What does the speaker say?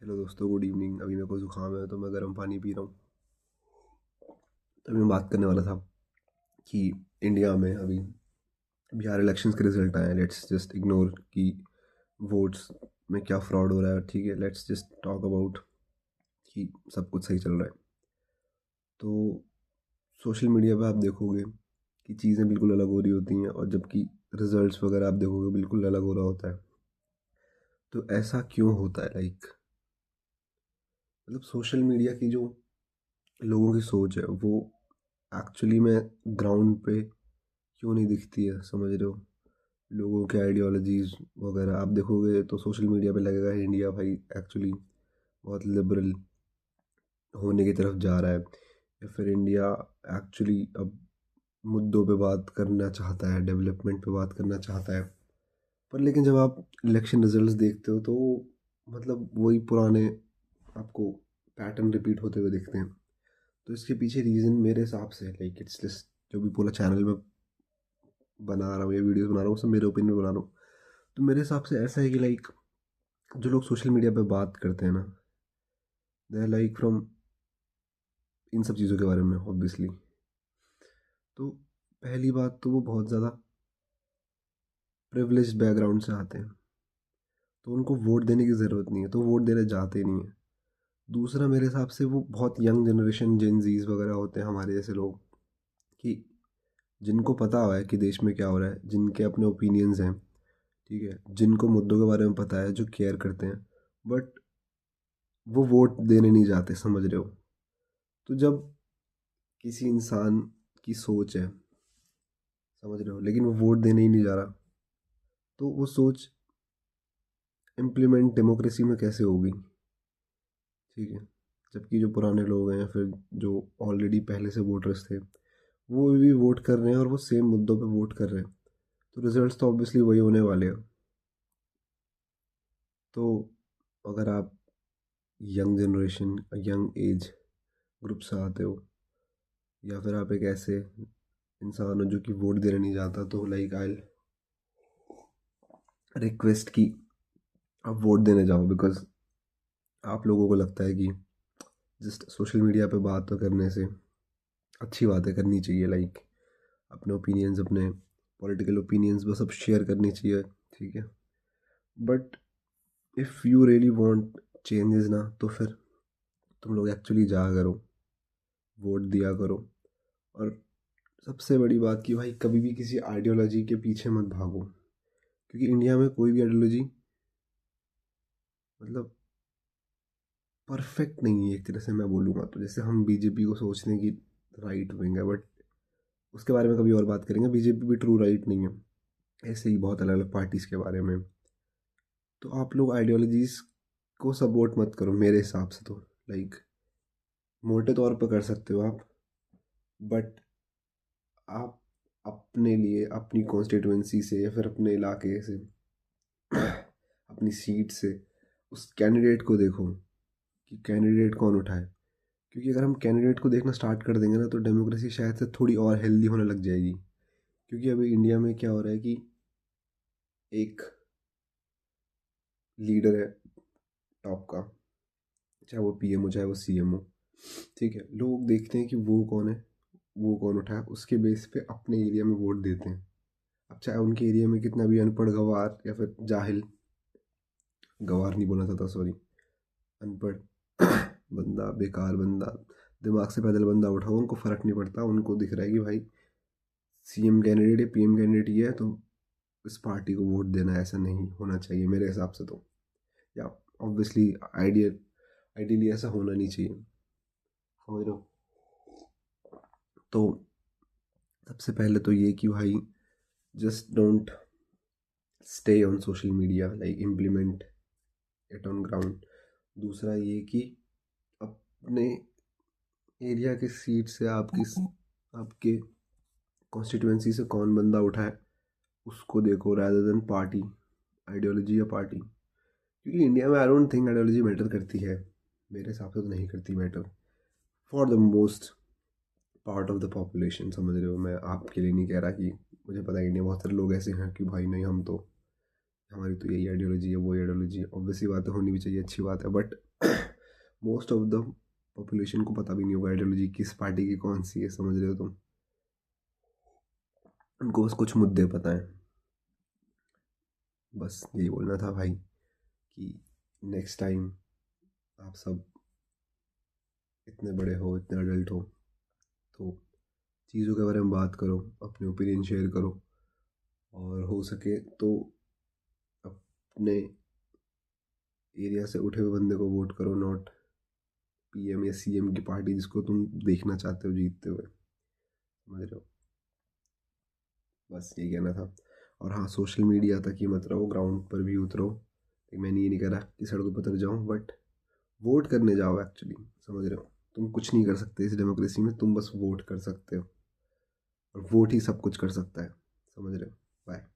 Hello दोस्तों, good evening. अभी मेरे को ज़ुकाम है तो मैं गर्म पानी पी रहा हूँ। तभी मैं बात करने वाला था कि इंडिया में अभी बिहार इलेक्शंस के रिजल्ट आए हैं। लेट्स जस्ट इग्नोर कि वोट्स में क्या फ्रॉड हो रहा है। ठीक है, लेट्स जस्ट टॉक अबाउट कि सब कुछ सही चल रहा है। तो सोशल मीडिया पे आप देखोगे कि चीज़ें बिल्कुल अलग हो रही होती हैं, और जबकि रिजल्ट्स वगैरह आप देखोगे बिल्कुल अलग हो रहा होता है। तो ऐसा क्यों होता है? मतलब सोशल मीडिया की जो लोगों की सोच है वो एक्चुअली में ग्राउंड पे क्यों नहीं दिखती है, समझ रहे हो? लोगों के आइडियोलॉजीज वगैरह आप देखोगे तो सोशल मीडिया पे लगेगा इंडिया भाई एक्चुअली बहुत लिबरल होने की तरफ जा रहा है, या फिर इंडिया एक्चुअली अब मुद्दों पे बात करना चाहता है, डेवलपमेंट पे बात करना चाहता है। पर लेकिन जब आप इलेक्शन रिजल्ट्स देखते हो तो मतलब वही पुराने आपको पैटर्न रिपीट होते हुए दिखते हैं। तो इसके पीछे रीज़न मेरे हिसाब से इट्स जस्ट जो भी पूरा चैनल में बना रहा हूँ या वीडियोस बना रहा हूँ सब मेरे ओपिनियन में बना रहा हूँ। तो मेरे हिसाब से ऐसा है कि जो लोग सोशल मीडिया पे बात करते हैं ना, दे आर फ्रॉम इन सब चीज़ों के बारे में ऑब्वियसली। तो पहली बात तो वो बहुत ज़्यादा प्रिविलेज्ड बैकग्राउंड से आते हैं, तो उनको वोट देने की ज़रूरत नहीं है, तो वोट देने जाते नहीं है। दूसरा, मेरे हिसाब से वो बहुत यंग जनरेशन जेनजीज वगैरह होते हैं हमारे जैसे लोग, कि जिनको पता हुआ है कि देश में क्या हो रहा है, जिनके अपने ओपिनियंस हैं, ठीक है, जिनको मुद्दों के बारे में पता है, जो केयर करते हैं, बट वो वोट देने नहीं जाते, समझ रहे हो? तो जब किसी इंसान की सोच है, समझ रहे हो, लेकिन वो वोट देने ही नहीं जा रहा, तो वो सोच इम्प्लीमेंट डेमोक्रेसी में कैसे होगी? ठीक है, जबकि जो पुराने लोग हैं या फिर जो ऑलरेडी पहले से वोटर्स थे वो भी वोट कर रहे हैं और वो सेम मुद्दों पे वोट कर रहे हैं, तो रिजल्ट्स तो ऑब्वियसली वही होने वाले हैं। तो अगर आप young generation, young age group से आते हो, या फिर आप एक ऐसे इंसान हो जो कि वोट देने नहीं जाता, तो आई रिक्वेस्ट कि आप वोट देने जाओ। बिकॉज आप लोगों को लगता है कि जस्ट सोशल मीडिया पे बात तो करने से अच्छी बातें करनी चाहिए, अपने ओपिनियंस, अपने पॉलिटिकल ओपिनियंस वो सब शेयर करनी चाहिए, ठीक है। But if you really want changes ना, तो फिर तुम लोग एक्चुअली जा करो, वोट दिया करो। और सबसे बड़ी बात कि भाई कभी भी किसी आइडियोलॉजी के पीछे मत भागो, क्योंकि इंडिया में कोई भी आइडियोलॉजी मतलब परफेक्ट नहीं है। एक तरह से मैं बोलूँगा तो जैसे हम बीजेपी को सोचते हैं कि राइट विंग है, बट उसके बारे में कभी और बात करेंगे। बीजेपी भी ट्रू राइट नहीं है, ऐसे ही बहुत अलग अलग पार्टीज़ के बारे में। तो आप लोग आइडियोलॉजीज़ को सपोर्ट मत करो मेरे हिसाब से। तो लाइक मोटे तौर पर कर सकते हो आप, बट आप अपने लिए, अपनी कॉन्स्टिट्यूंसी से या फिर अपने इलाके से, अपनी सीट से उस कैंडिडेट को देखो कि कैंडिडेट कौन उठाए। क्योंकि अगर हम कैंडिडेट को देखना स्टार्ट कर देंगे ना, तो डेमोक्रेसी शायद से थोड़ी और हेल्दी होने लग जाएगी। क्योंकि अभी इंडिया में क्या हो रहा है कि एक लीडर है टॉप का, चाहे वो पीएम हो चाहे वो सीएम हो, ठीक है, लोग देखते हैं कि वो कौन है, वो कौन उठाए, उसके बेस पे अपने एरिया में वोट देते हैं। अब चाहे उनके एरिया में कितना भी अनपढ़ गवार या फिर जाहिल, गवार नहीं बोलना चाहता, सॉरी, अनपढ़ बंदा, बेकार बंदा, दिमाग से पैदल बंदा उठाओ, उनको फ़र्क नहीं पड़ता। उनको दिख रहा है कि भाई सीएम कैंडिडेट या पीएम कैंडिडेट ये है, तो इस पार्टी को वोट देना। ऐसा नहीं होना चाहिए मेरे हिसाब से। तो या ऑब्वियसली आइडियली ऐसा होना नहीं चाहिए, समझ रहे हो? तो सबसे पहले तो ये कि भाई just don't stay on social media, implement it on ground. दूसरा ये कि अपने एरिया की सीट से आपके कॉन्स्टिट्यूंसी से कौन बंदा उठाए उसको देखो, rather देन पार्टी, आइडियोलॉजी या पार्टी। क्योंकि इंडिया में I don't think ideology matter करती है, मेरे हिसाब से तो नहीं करती matter for the most part of the population, समझ रहे हो? मैं आपके लिए नहीं कह रहा कि मुझे पता है इंडिया में बहुत सारे लोग ऐसे हैं कि भाई नहीं, हम तो हमारी तो यही आइडियोलॉजी है, वो आइडियोलॉजी है। ऑब्वियसली बात होनी भी चाहिए, अच्छी बात है, but most of the population को पता भी नहीं होगा आइडियोलॉजी किस पार्टी की कौन सी है, समझ रहे हो तुम। उनको बस कुछ मुद्दे पता है। बस यही बोलना था भाई कि नेक्स्ट टाइम आप सब इतने बड़े हो, इतने अडल्ट हो, तो चीज़ों के बारे में बात करो, अपने ओपिनियन शेयर करो, और हो सके तो अपने एरिया से उठे हुए बंदे को वोट करो, नॉट पीएम या सीएम की पार्टी जिसको तुम देखना चाहते हो जीतते हुए, समझ रहे हो। बस यही कहना था। और हाँ, सोशल मीडिया तक ही मत रहो, ग्राउंड पर भी उतरो। मैंने ये नहीं कह रहा कि सड़कों पर उतर जाओ, बट वोट करने जाओ एक्चुअली, समझ रहे हो। तुम कुछ नहीं कर सकते इस डेमोक्रेसी में, तुम बस वोट कर सकते हो, और वोट ही सब कुछ कर सकता है, समझ रहे हो। बाय।